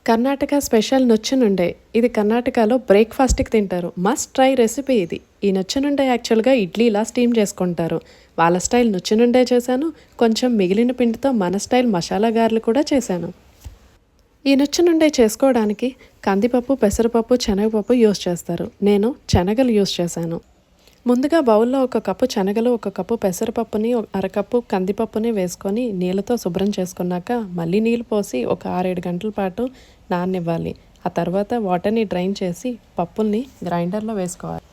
Karnataka special నుచ్చునుండే. ఇది కర్ణాటకలో బ్రేక్ఫాస్ట్కి తింటారు. మస్ట్ ట్రై రెసిపీ ఇది. ఈ నుచ్చునుండే యాక్చువల్గా ఇడ్లీలా స్టీమ్ చేసుకుంటారు. వాళ్ళ స్టైల్ నుచ్చునుండే చేశాను. కొంచెం మిగిలిన పిండితో మన స్టైల్ మసాలా గారెలు కూడా చేశాను. ఈ నుచ్చునుండే చేసుకోవడానికి కందిపప్పు, పెసరపప్పు, శనగపప్పు యూస్ చేస్తారు. నేను శనగలు యూస్ చేశాను. ముందుగా బౌల్లో 1 కప్పు శనగలు, 1 కప్పు పెసరపప్పుని, అరకప్పు కందిపప్పుని వేసుకొని నీళ్ళతో శుభ్రం చేసుకున్నాక మళ్ళీ నీళ్ళు పోసి ఒక 6-7 గంటల పాటు నాననివ్వాలి. ఆ తర్వాత వాటర్ని డ్రైన్ చేసి పప్పుల్ని గ్రైండర్లో వేసుకోవాలి.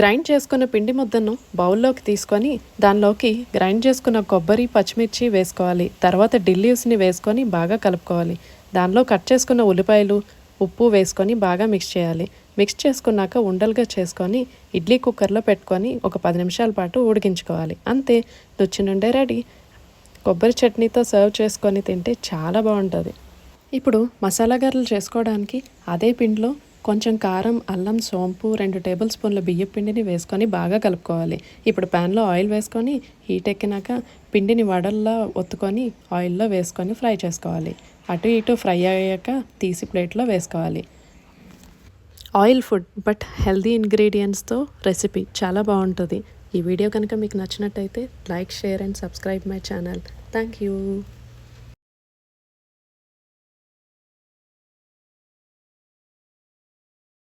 గ్రైండ్ చేసుకున్న పిండి ముద్దను బౌల్లోకి తీసుకొని దానిలోకి గ్రైండ్ చేసుకున్న కొబ్బరి, పచ్చిమిర్చి వేసుకోవాలి. తర్వాత లీవ్స్ని వేసుకొని బాగా కలుపుకోవాలి. దానిలో కట్ చేసుకున్న ఉల్లిపాయలు, ఉప్పు వేసుకొని బాగా మిక్స్ చేయాలి. మిక్స్ చేసుకున్నాక ఉండలుగా చేసుకొని ఇడ్లీ కుక్కర్లో పెట్టుకొని ఒక 10 నిమిషాల పాటు ఉడికించుకోవాలి. అంతే, నుచ్చునుండే రెడీ. కొబ్బరి చట్నీతో సర్వ్ చేసుకొని తింటే చాలా బాగుంటుంది. ఇప్పుడు మసాలా గారెలు చేసుకోవడానికి అదే పిండిలో కొంచెం కారం, అల్లం, సోంపు, 2 టేబుల్ స్పూన్ల బియ్యం పిండిని వేసుకొని బాగా కలుపుకోవాలి. ఇప్పుడు ప్యాన్లో ఆయిల్ వేసుకొని హీట్ ఎక్కినాక పిండిని వడల్లా ఒత్తుకొని ఆయిల్లో వేసుకొని ఫ్రై చేసుకోవాలి. అటు ఇటు ఫ్రై అయ్యాక తీసి ప్లేట్లో వేసుకోవాలి. ఆయిల్ ఫుడ్ బట్ హెల్దీ ఇంగ్రీడియంట్స్తో రెసిపీ చాలా బాగుంటుంది. ఈ వీడియో కనుక మీకు నచ్చినట్టయితే like, share and subscribe my channel. Thank you.